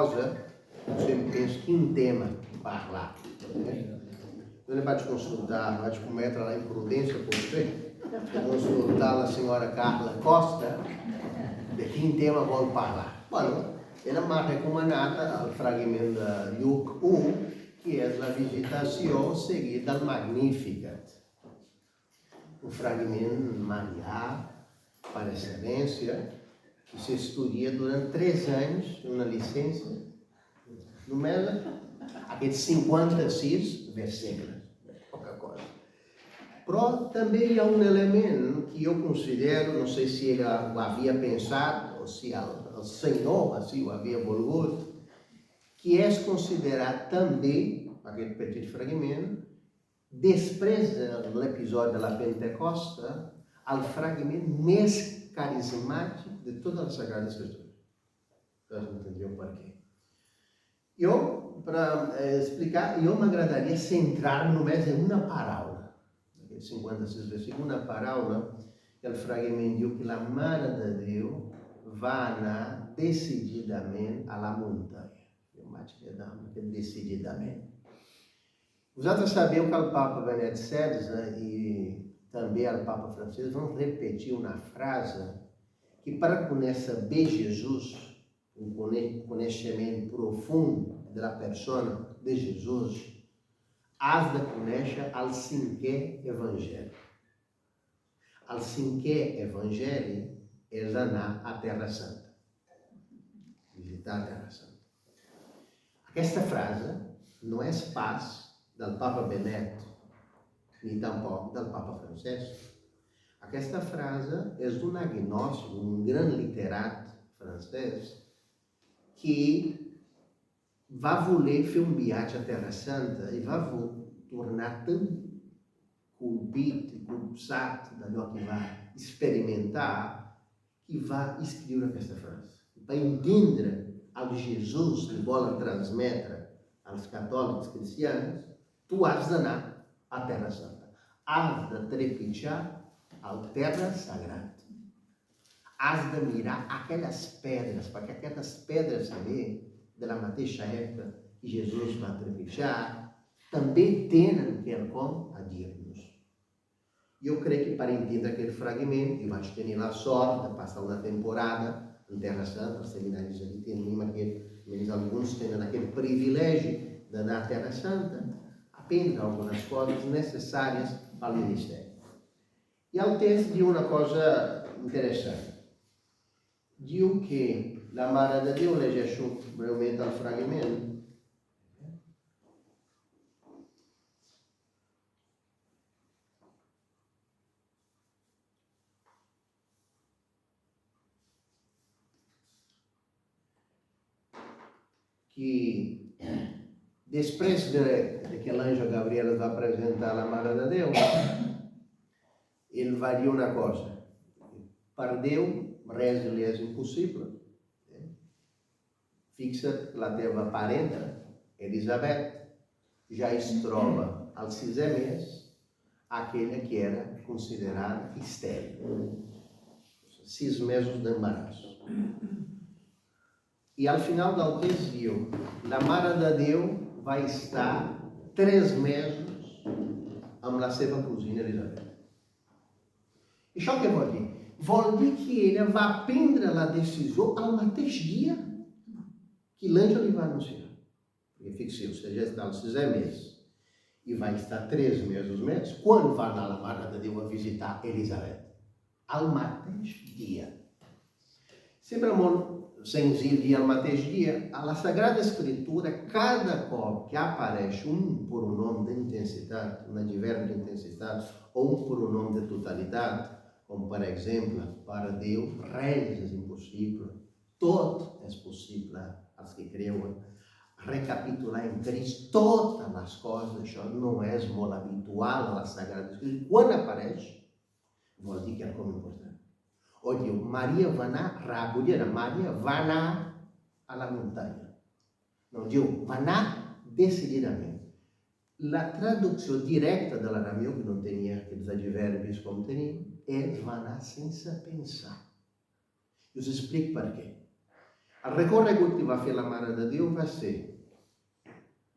cosa, eu sempre penso que um tema parlar. Eu não vaig consultar, vaig cometre la imprudência potser de consultar la senhora Carla Costa de quin tema vol parlar. Bueno, ella m'ha recomanat el fragment de Lluc 1, que és la visitació seguit del Magnificat. Un fragment marià, per excel·lència, que s'estudia durant 3 anys, una llicència, només aquests 56 versículos, poca cosa. Però també hi ha un element que jo considero, no sé si ella ho havia pensat o si el Senyor així ho havia volgut, que és considerat també, aquest petit fragment, després de l'episodi de la Pentecosta, el fragment més carismàtic de totes les Sagrades Escriptures. Vocês entendiam per què? Jo, per explicar, jo m'agradaria centrar només en una paraula. Aquests 56 versículos, una paraula, que el fragment diu que la Mare de Déu va anar decididament a la muntanya. Jo vaig quedar amb aquest decididament. Vosaltres sabeu que el Papa Benet XVI i també el Papa Francesc vão repetir una frase que para conèixer bé Jesús, un coneixement profund de la persona de Jesús, has de conèixer el 5è Evangeli. El 5è Evangeli és anar a Terra Santa, visitar Terra Santa. Aquesta frase no és pas del Papa Benet, ni tampoc del Papa Francesc. Aquesta frase és d'un agnòstic, un gran literat francès, que va voler fer un viatge a Terra Santa i va tornar tan colpit i copsat d'allò que va experimentar que va escriure aquesta frase. Va entendre el Jesús que volen transmetre als catòlics cristians. Tu has d'anar a Terra Santa. Has de trepitjar el terra sagrat. Has de mirar aquelles pedres, perquè aquestes pedres també, de la mateixa època que Jesús va trepitjar, també tenen quelcom a dir-nos. Jo crec que per entendre aquest fragment, jo vaig tenir la sort de passar una temporada en Terra Santa, els seminaris aquí tenim aquest, menys alguns tenen aquest privilegi d'anar a Terra Santa, aprendre algunes coses necessàries al ministeri. I el text diu una cosa interessant. Diu que la Mare de Déu, llegeixo breument el fragment, que després que l'ange Gabriel es va presentar a la Mare de Déu, ell va dir una cosa: per Déu res li és impossible. Fixa't, la teva parenta, Elisabet, ja es troba al 6è mes, aquella que era considerada estèril. 6 mesos d'embaràs. I al final del text diu, la Mare de Déu va estar 3 mesos amb la seva cosina Elisabet. I això què vol dir? Vol dir que ella va prendre la decisió al mateix dia que l'àngel li va anunciar. Perquè fixeu-se, ja està al 6è mes i va estar 3 mesos més. Quan va anar la Mare de Déu a visitar Elisabet? Al mateix dia. Sembla molt senzill dir al mateix dia. A la Sagrada Escritura, cada cop que apareix un pronom d'intensitat, un adverbi d'intensitat o un pronom de totalitat, com per exemple, per Déu res és impossible, tot és possible als que creuen. Recapitular en Crist totes les coses, això no és molt habitual a la Sagrada Escritura. Quan apareix, vol dir que és com important. O diu, Maria va anar, recollera, Maria va anar a la muntanya. No, diu, va anar decididament. La traducció directa de l'arameu, que no tenia aquests adverbis com tenim, és va anar sense pensar. I us explico per què. El recorregut que va fer la Mare de Déu va ser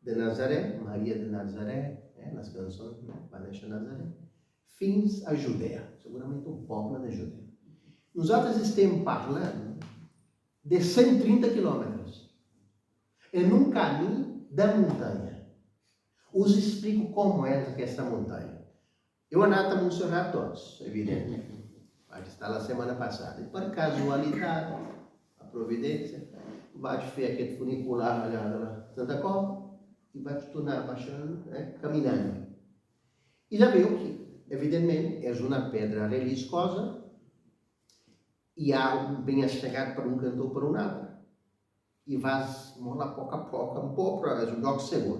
de Nazaré, Maria de Nazaré, les cançons, va néixer a Nazaré, fins a Judea, segurament un poble de Judea. Nosaltres estem parlant de 130 quilòmetres en un camí de muntanya. Us explico com és aquesta muntanya. Eu he anat a Montserrat tots, evidentment. Vaig estar la setmana passada. I per casualitat, a Providència, vaig fer aquest funicular allà de la Santa Cova i vaig tornar baixant, caminant. I ja veu que, evidentment, és una pedra relliscosa i hi ha ben aixegat per un cantó o per un altre. I vas molt a poc, en poc, però és un lloc segur.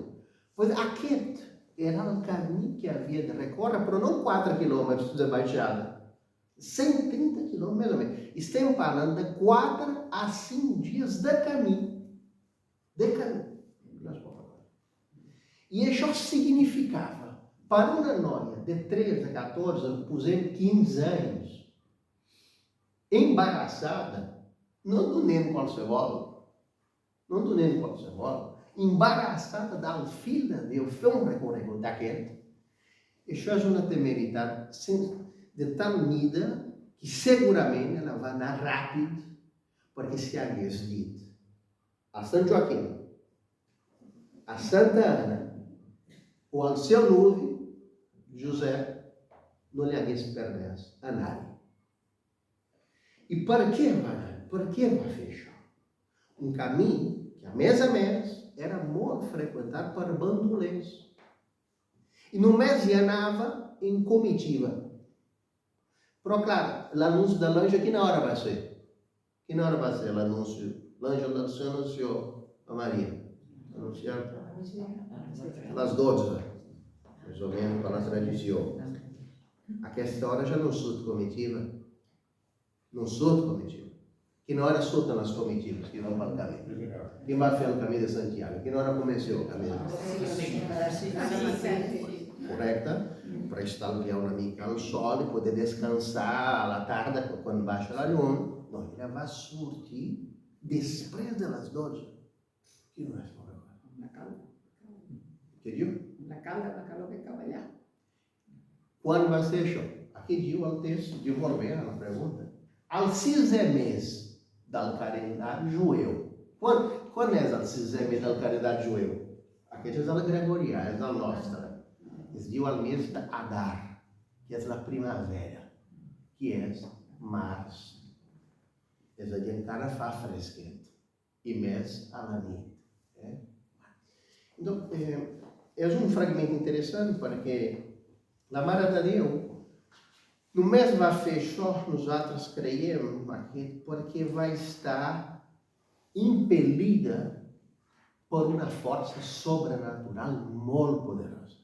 Pues aquest era el camí que havia de recórrer, però no 4 quilòmetres de baixada. 130 quilòmetres, més o menys. Estem parlant de 4 a 5 dies de camí. De camí. I això significava, per una noia de 13, 14, posem 15 anys, embarassada, no d'un nen qualsevol, embarassada del fill de Déu, fer un recorregut d'aquest, això és una temeritat de tal mida que segurament ela va anar ràpid, perquè si hagués dit a Sant Joaquim, a Santa Ana, o al seu nuvi, Josep, no li hagués permès anar-hi. I per què va anar? Per què va fer això? Un camí que, a més, era molt freqüentat per bandolers. I només hi anava en comitiva. Però, clar, l'anunci de l'anjo, a quina hora va ser? Quina hora va ser l'anunci? L'anjo del Senyor anunció a Maria. Anunciar a les 12, més o menys per la tradició. A aquesta hora ja no surt comitiva. No surt comitiva. Quina hora surten les comitives? Qui va pel camí? Qui va fer el camí de Santiago? Quina hora comença el camí de Santiago? Correcte? Per estalviar una mica el sol i poder descansar a la tarda quan baixa la llum. No, ella va sortir després de les 12. Quina hora és? La calda. Què diu? La calor que estava allà. Quan va ser això? Aquí diu el text, diu molt bé a la pregunta. Al 6è mes del calendari jueu. Quan és el 6è mes del calendari jueu? Aquest és el gregorià, és el nostre. Es diu el mes d'Adar, que és la primavera, que és març. És a dir, encara fa fresquet, i més a la nit. És un fragment interessant perquè la Mare de Déu només va fer això, nosaltres creiem, perquè va estar impel·lida per una força sobrenatural molt poderosa.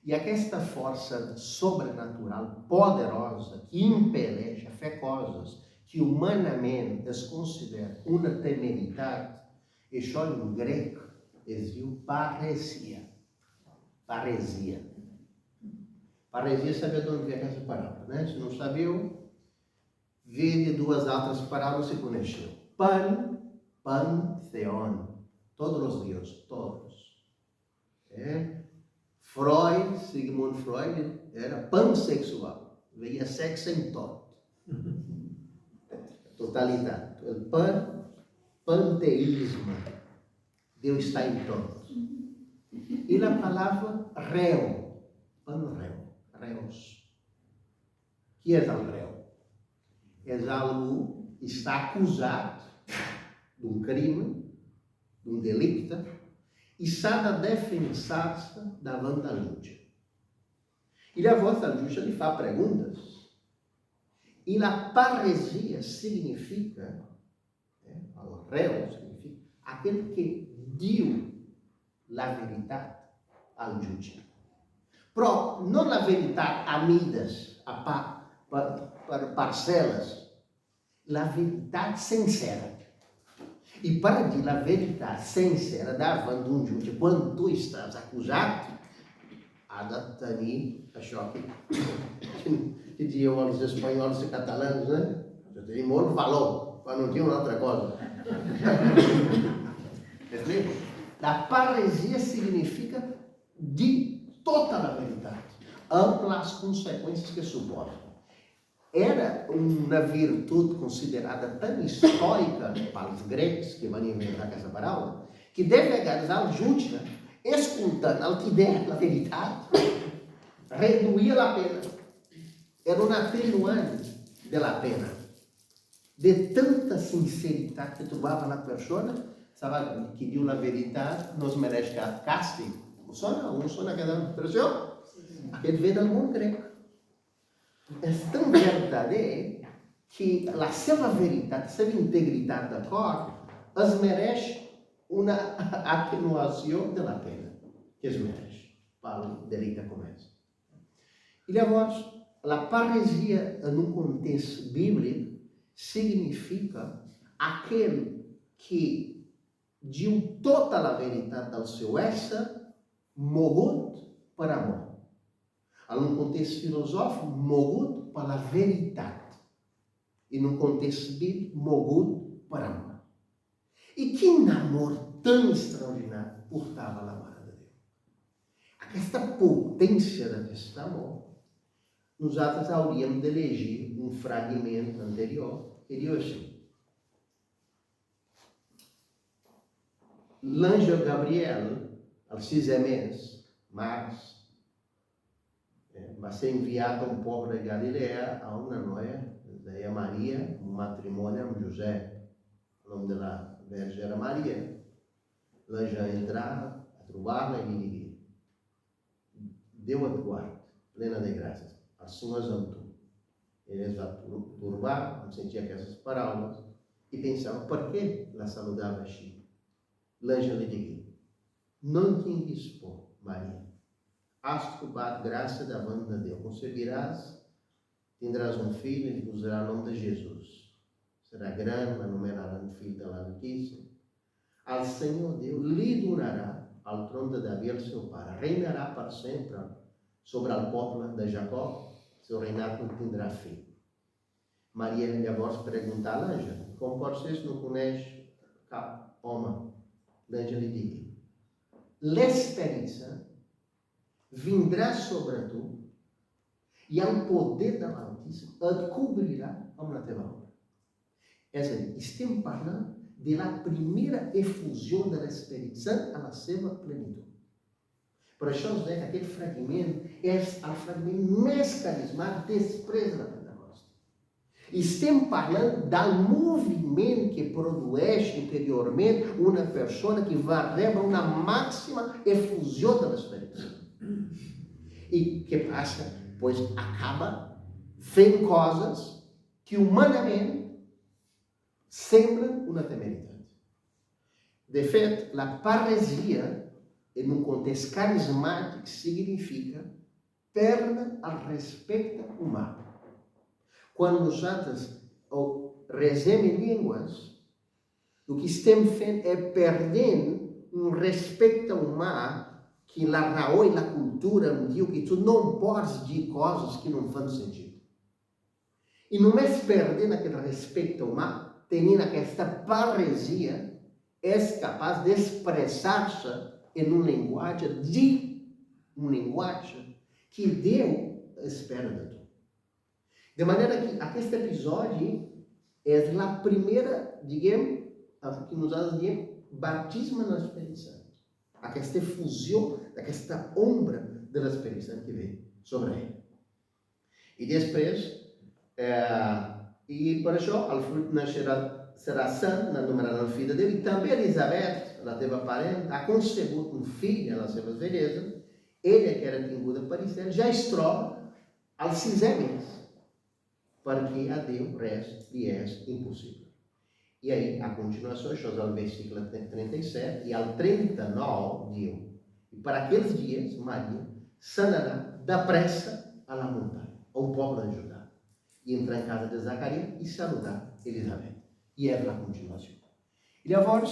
I aquesta força sobrenatural poderosa que impel·leix a fer coses que humanament es considera una temeritat, això en grec es diu paresia. Paresia. Paresia, sabeu d'on ve aquesta paraula, né? Se não sabeu, ve de duas outras palavras que conheceu. Pantheon. Todos os deuses, todos. Freud, Sigmund Freud, era pansexual. Veia sexo em todo. Totalidade. O panteísmo. Deus está em todos. E a palavra réu, réus. Que é o réu? É algo que está acusado de um crime, de um delicto, e está a defensar-se davant da luta. E a vossa luta lhe faz perguntas. E a paresia significa, o réu significa, aquele que diu la veritat al jutge. Però no la veritat a mides, per parcel·les, la veritat sincera. I per dir la veritat sincera davant d'un jutge, quan tu estàs acusat, ha de tenir això que diuen els espanyols i catalans, ha de tenir molt valor. Mas não tinha uma outra coisa. Entendeu? A parresia significa de toda a verdade, amplas consequências que suporta. Era uma virtude considerada tão histórica para os gregos que vão inventar essa palavra, que de vegades al giudice, escutando a ideia da verdade, reduzia a pena. Era um atenuante da pena. De tanta sinceridade que trovava na pessoa, sabe, que diz a verdade, nos merece castigo. Não sona aquela expressão? Aquele vem de algum grego. É tão verdade que a sua verdade, a sua integridade da cor, as merece uma atenuação da pena que as merece para o delito como esse. E llavors, a parresia em um contexto bíblico significa aquele que diu toda a verdade ao seu essa mogut para amor. Em um contexto filosófico, mogut para a verdade. E num contexto bíblico, mogut para amor. E que amor tão extraordinário portava a mão de Deus. Esta potência deste amor, nos atos hauríamos de elegir um fragmento anterior, que diz assim: l'ange Gabriel, aos 6 meses, mas vai ser enviado a um povo de Galileia, a uma noiva, daí Maria, um matrimônio com José. O nome da Virgem era Maria. L'ange entrava a trovar-la e lhe dizia: Deu a tua plena de graças, a Senhor és tu. Eles vão turbar, não sentia essas palavras, e pensavam: por que la saludava assim? L'ange lhe dizia: não te indispor, Maria. Has trobat graça da mão de Deus. Concebirás, tendrás um filho e lhe usará o nome de Jesus. Será grande, anomenará um filho da Altíssima. Ao Senhor Deus lhe durará ao trono de Davi, seu pai. Reinará para sempre sobre o povo de Jacó. Seu reinado não terá fim. Maria lhe agora pergunta ao anjo: como vocês não conhecem homem? O anjo lhe diz: l'experiência vindrá sobre tu, e ao poder da Altíssima a cobrirá a uma teva obra. É assim, estamos falando da primeira efusão da Espírito Santo à sua plenitude. Por isso, nós vemos que aquele fragmento é o fragmento mais carismático depois da Pentecoste. Estamos falando do movimento que produz interiormente uma pessoa que vai receber uma máxima efusão da Espírito Santo. E que passa? Pois acaba vendo coisas que humanamente sembram uma temeridade. De fato, a parresia, em um contexto carismático, significa perda ao respeito humano. Quando nós rezamos em línguas, o que estamos fazendo é perdendo um respeito humano que a raó e a cultura me diz que tu não podes dizer coisas que não fazem sentido. E não é perdendo aquele respeito humano, tendo esta parresia, é capaz de expressar-se em uma linguagem que Deus espera de tu. De maneira que este episódio é a primeira, digamos, que nos dá batismo no Espírito Santo. Aquesta efusão, aquesta ombra da Espírito Santo que vem sobre ele. E depois, e por isso, o fruto nascerá, será santo, anomenará o filho de Deus, e também Elizabeth, a teva parente, ha concebido um filho na sua beleza, ele que era tinguda para isso, já está aos 6 meses, porque a Deus lhe é impossível. E aí, a continuação, chegamos ao versículo 37, e ao 39, diz: e para aqueles dias, Maria sanará depressa a la montanha, ao povo de Judá, e entrar em casa de Zacarias e saludar Elizabeth. E é a continuação. E agora,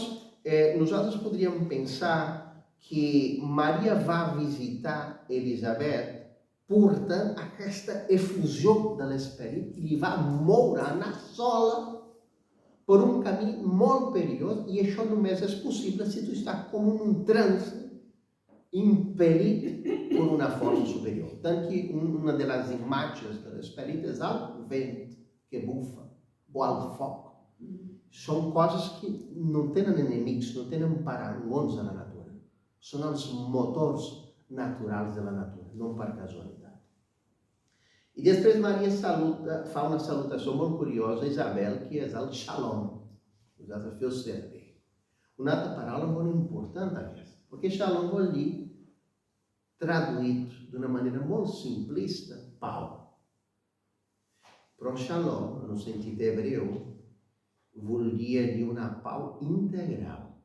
nós poderíamos pensar que Maria vai visitar Elizabeth, portanto, esta efusão do Espírito, e vai morar na sola por um caminho muito perigoso, e isso não é possível se tu está como num transe impelido por uma força superior. Tanto que uma das imagens do espírito é o vento que bufa, ou o fogo. São coisas que não têm inimigos, não têm parangões na natureza. São os motores naturais da natureza, não por casualidade. E depois Maria saluda, faz uma salutação muito curiosa a Isabel, que é o Shalom. Os desafios servem. Uma palavra muito importante aqui, porque Shalom vou ali traduzido de uma maneira muito simplista, pau. Para Shalom, no sentido hebreu, volia de uma pau integral.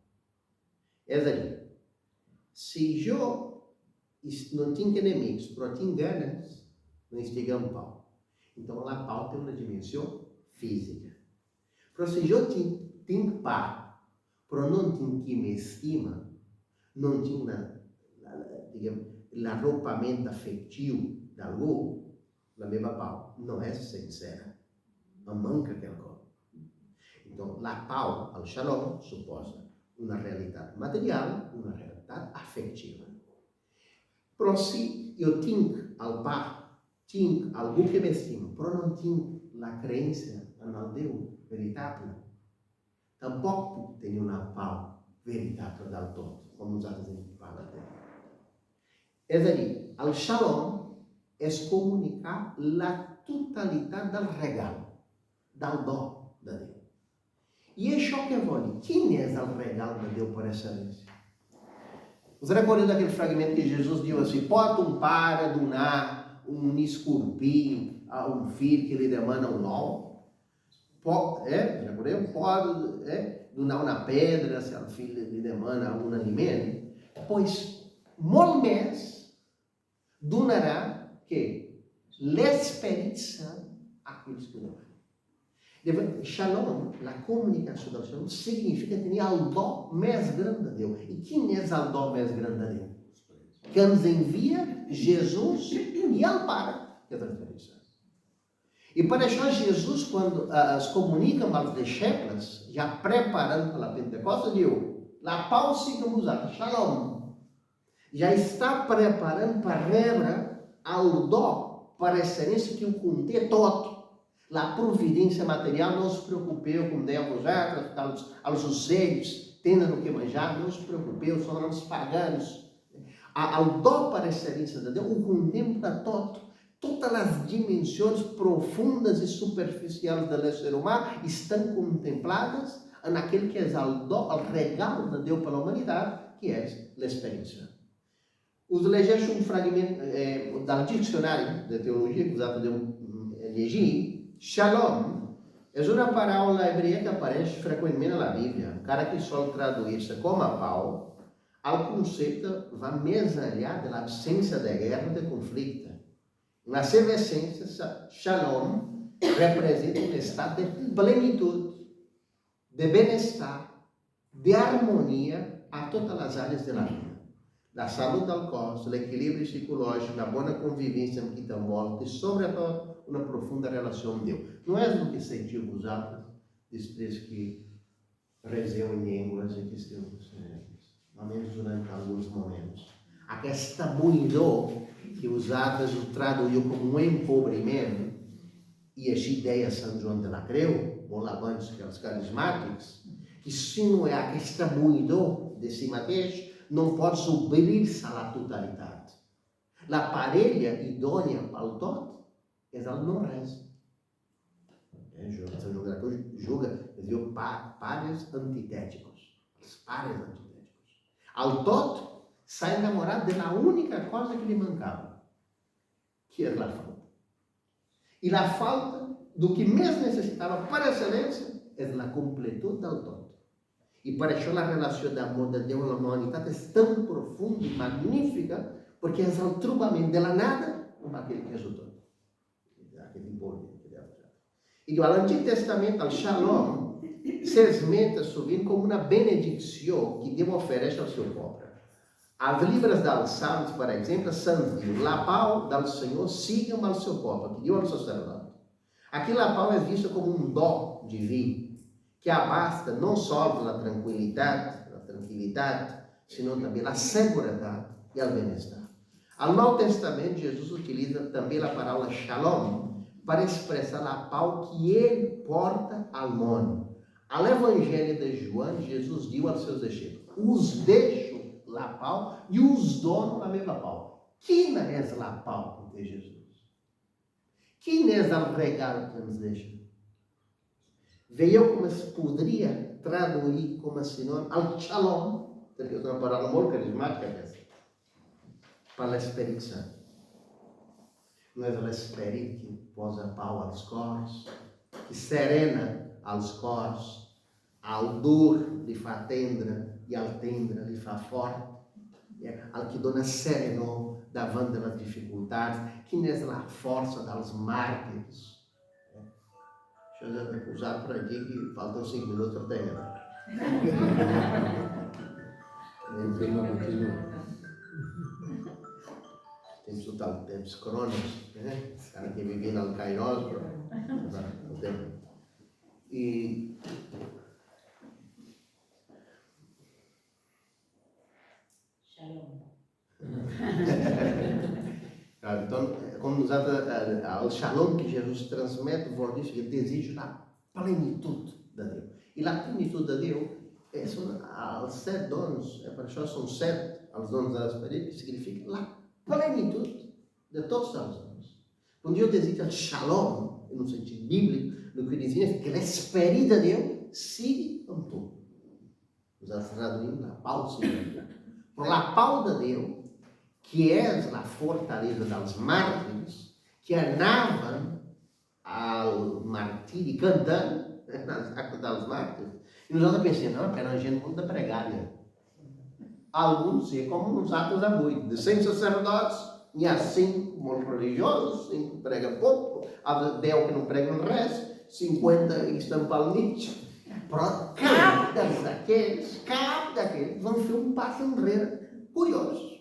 É daí. Se eu não tenho inimigos, mas tenho ganas, não estiga um pau. Então, a pau tem uma dimensão física. Mas se eu tenho paz, mas não tenho que me estima, não tenho l'arroupamento afetivo de algo, a mesma pau não é sincera. Não manca aquela coisa. Então, a pau, ao Shalom, suposta uma realidade material, uma realidade afetiva. Pero se eu tenho ao pau, tenho algo que me estima, mas não tenho a crença no Deus veritável, tampouco tenho uma pau veritável del todo, como nos fala dele. É daí, al Shalom é comunicar a totalidade do regalo, do dom de Deus. E é isso que eu vou dizer. Quem é o regalo de Deus por excelência? Você recorda daquele fragmento que Jesus disse assim: pode um pai donar um escorpião a um filho que lhe demanda um ló? Pode donar uma pedra se o filho lhe demanda um alimento? Pois, molmes donará que l'Espírito Santo àqueles que não. Shalom, a comunicação do Shalom, significa ter o dom mais grande de Deus. E quem é o dom mais grande de Deus? Que nos envia Jesus e ao Pai, que é a transferência. E para isso, Jesus, quando se comunica aos discípulos, já preparando para a Pentecostes, diz: a paz siga usada, Shalom. Já está preparando para receber o dom, para a excelência que o contém todo. A providência material, não se preocupeu com devos, aos oceiros, tendo o que manjar, não se preocupeu, são os paganos. Ao dom para a excelência de Deus, o contempla todo. Todas as dimensões profundas e superficiais do ser humano estão contempladas naquele que é o dom, o regalo de Deus para a humanidade, que é a experiência. Os leigem um fragmento do dicionário de teologia que usava de legir. Shalom é uma palavra hebreia que aparece frequentemente na Bíblia. Um cara que só traduz como a pau, ao conceito vai mais allá da absência de guerra, de conflito. Na sua essência, Shalom representa um estado de plenitude, de bem-estar, de harmonia a todas as áreas da vida. Da saúde ao corpo, do equilíbrio psicológico, da boa convivência que te envolve e, sobretudo, uma profunda relação com Deus. Não é o que sentiu usado depois que rezeu em línguas e que estamos, ao menos durante alguns momentos. Aquesta buidor que usadas o traduziu como um empobrimento, e essa ideia São João de la Creu, ou lavantes que os carismáticos, que se não é aquesta buidor de si mateix, não pode subir-se à totalidade. A parelha idônea para o todo é o não res. São João de la Creu julga pares antitéticos. Os pares antitéticos. Ao todo, sai enamorado da única coisa que lhe mancava, que é a falta. E a falta do que mesmo necessitava para a excelência é a completude do todo. E para isso a relação de amor de Deus na humanidade é tão profunda e magnífica, porque é o trubamento de la nada com aquele que é o todo. Aquele impor. E no Antigo Testamento, o Shalom se esmenta subir como uma benedição que Deus oferece ao seu povo. As livras dos Salmos, por exemplo, são a pau do Senhor sigam ao seu povo, que Deus ao sacerdote. Aqui a pau é vista como um dom divino, que abasta não só a tranquilidade, sino também a segurança e o bem-estar. Ao Novo Testamento, Jesus utiliza também a palavra shalom para expressar a paz que ele porta ao mundo. Ao Evangelho de João, Jesus disse aos seus discípulos: os deixo a paz e os dono a mesma paz. Quem é a paz de Jesus? Quem é o regalo que nos deixa? Veio como se poderia traduzir como sinônimo ao shalom, porque é uma palavra muito carismática dessa, para o Espírito Santo. Não é o Espírito que posa pau aos coros, que serena aos coros, ao dor lhe faz tendra e ao tendra lhe faz forte, ao que dona sereno davante das dificuldades, que não é a força dos mártires. Deixa eu usar para aqui que faltam 5 minutos para terminar. Temos total tempos cronos, né? Os caras que vivem no Kairos, o tempo. E Shalom. então, como nos o shalom que Jesus transmite, vou dizer que deseja a plenitude de Deus. E a plenitude de Deus são os 7 donos, para isso são 7 os donos da Espírito, que significa a plenitude de todos os donos. Quando Deus deseja shalom, no sentido bíblico, o que dizia é que o Espírito de Deus sigue com tudo. Nós traduzimos a paz sigue. Por a paz de Deus, que é a fortaleza dos mártires, que andavam ao martírio cantando nas actas dos mártires. E nós pensamos, não, era uma gente muito pregada. Alguns, como nos atos da noite, de 100 sacerdotes, e há 5 muito religiosos, 5 pregam pouco, há 10 que não pregam o resto, 50 estão palmitos. Pronto, cada daqueles vão ser um passo enredo curioso.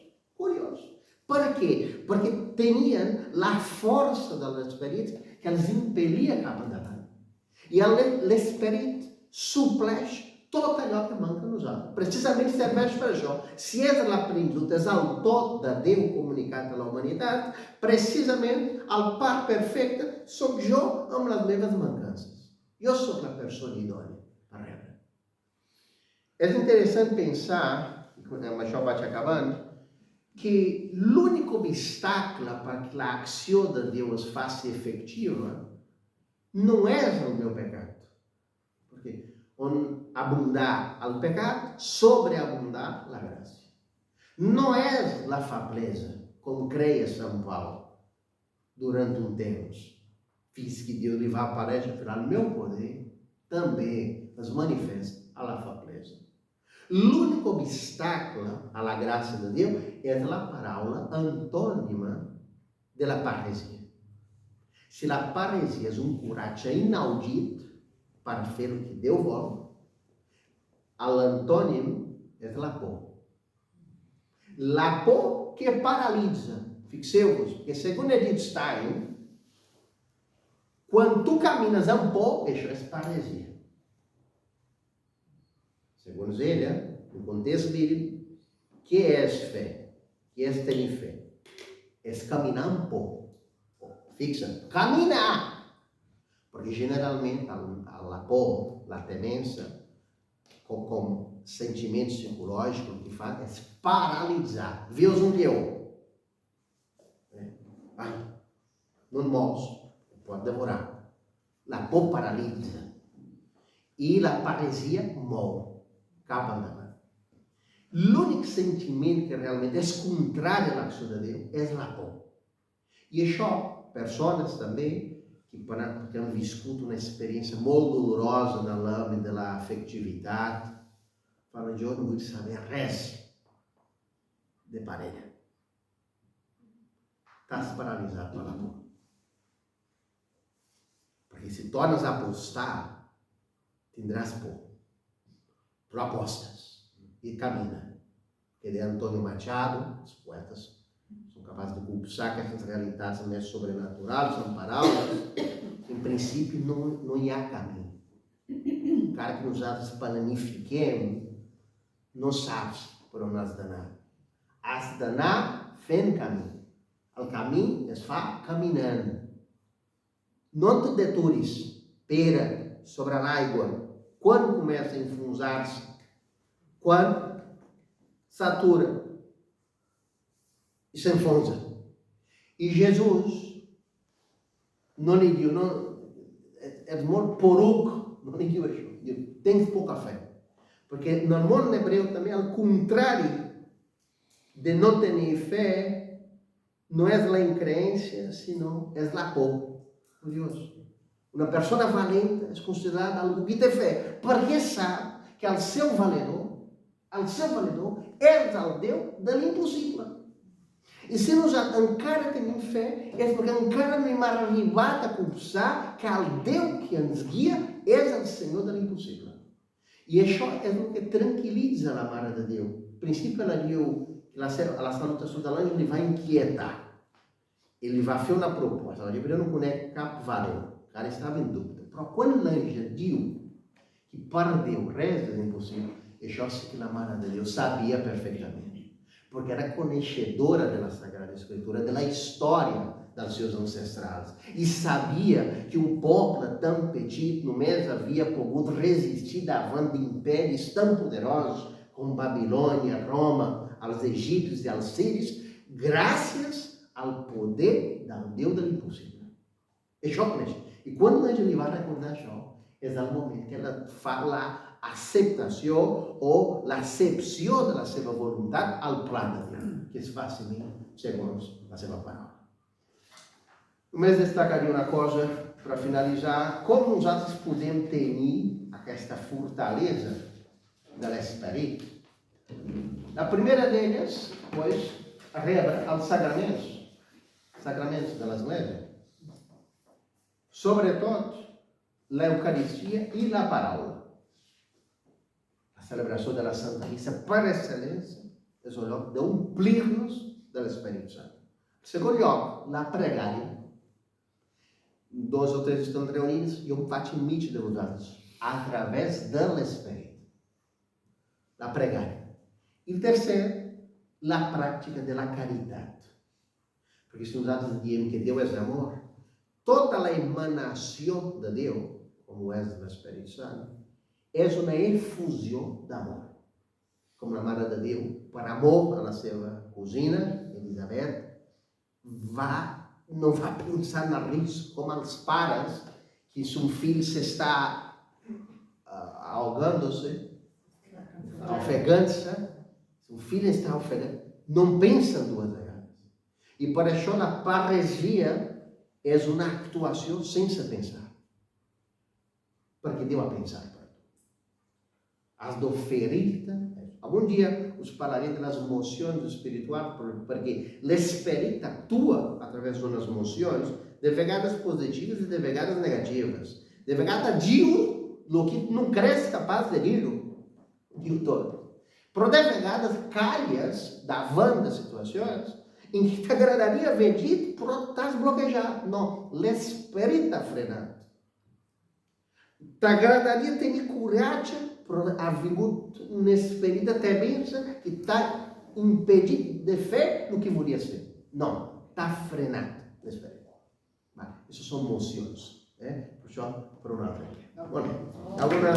Para quê? Porque tinham a força do Espírito que eles impeliam a abandonar. E o Espírito suplece todo aquilo que manca nos atos. Precisamente serve para isso. Se é a plenitude, é o todo de Deus comunicado à humanidade, precisamente ao par perfeito, sou eu amo as minhas mancanças. Eu sou a pessoa idônea para ela. É interessante pensar, mas já vai acabando, que o único obstáculo para que a ação de Deus faça efetiva não é o meu pecado. Porque abundar o pecado, sobreabundar a graça. Não é a fableza, como creia São Paulo, durante um tempo. Fiz que Deus lhe vá aparecer para o meu poder, também as manifesta a fableza. O único obstáculo à graça de Deus é a parábola antônima da paresia. Se a paresia é um coragem inaudito para fazer o que Deus volta, o antônimo é a pó. A pó que paralisa. Fixeu-vos, porque segundo Edith Stein, quando tu caminhas em pó, isso é paresia. Segundo ele, no contexto bíblico, que é fé? Que é ter fé? É caminhar um pouco. Fixa, caminhar! Porque geralmente a pó, a temência, com sentimento psicológico, o que faz é paralisar. Deus não deu. Não mostra, pode demorar. A pó paralisa. E a paresia morre. O único sentimento que realmente é contrário à ação de Deus é a pó. E isso, pessoas também que han viscut uma experiência muito dolorosa no âmbito da afetividade, falam, eu não vou saber res de parelha. Estás paralisado pela pó. Porque se tornas a apostar, tendrás pó. Tu apostas e camina. Que de Antônio Machado, os poetas são capazes de confessar que essas realidades são sobrenaturais, são parábolas. Em princípio, não há caminho. cara que nosaltres planifiquem, não sabe por onde has d'anar. Has d'anar fent camí. El camí es fa caminant. No te deturis, pera, sobre l'aigua. Quan comença a enfonsar-se? Quan s'atura e s'enfonsa. E Jesus não lhe diu, és molt poruc, não lhe diu això. Diu, tens pouca fé. Porque no món hebreu também, ao contrário de não ter fé, não é a increencia, sino é a por Deus. Uma pessoa valente é considerada algo que tem fé, porque sabe que ao seu valedor é o Deus do impossível. E se nós encara temos fé, é porque encara não é arribat a pensar que o Deus que nos guia é o Senhor do impossível. E isso é o que tranquiliza a Mare de Deus. No princípio, ela diu que a salutação de l'anjo lhe vai inquietar. Ele vai fazer uma proposta. Ela diu, eu não conheço cap valor. O cara estava em dúvida. Mas quando l'anjo diu que para Deus res é impossível, isso é que a Mare de Deus sabia perfeitamente. Porque era conhecedora da Sagrada Escritura, da história dos seus ancestrais. E sabia que um povo tão petit não mais havia podido resistir diante de impérios tão poderosos como Babilônia, Roma, aos egípcios e aos sírios, graças ao poder do Deus do impossível. É choque. E quando a gente vai recordar isso, é o momento que ela fala a aceitação ou l'accepció de la seva voluntat al pla de Déu, que es faci segons la seva paraula. Només destacaria una cosa para finalitzar, com nosaltres podem tenir aquesta fortalesa de l'esperit. La primera d'elles, pues, rebre els sacraments de l'Església. Sobretot, l'Eucaristia i la paraula. La celebració de la Santa Missa, per excel·lència, és un lloc d'omplir-nos de l'Esperit Sant. En segon lloc, la pregària. 2 o 3 estan reunits i jo em faig enmig de vosaltres, a través de l'Esperit. La pregària. I el tercer, la pràctica de la caritat. Perquè si nosaltres diem que Déu és amor, tota la emanació de Déu, com és l'Esperit Sant, és una efusió d'amor. Com la Mare de Déu, per amor a la seva cosina, Elisabet, no va pensar en el risc com els pares, que seu filho s'està ahogando-se, ofegant-se, seu filho està ofegant, não pensam duas vegades. E por això a parresia és uma actuação sense pensar. Perquè Déu ha pensat. Has d'oferir-te. Algun dia us parlaré de les emocions espirituals, perquè l'esperit atua a través d'unes emocions, de vegades positives e de vegades negativas. De vegades diu o que não crees capaz de dir-ho. Diu tot. Però de vegades calles davant de situacions em que t'agradaria haver dit, però estàs bloquejat. No, l'esperit t'ha frenat. T'agradaria tenir coratge, però ha vingut un esperit de temença que t'ha impedit de fer el que volies fer. No, t'ha frenat l'esperit. Això són emocions. Per això, per un altre dia. Alguna...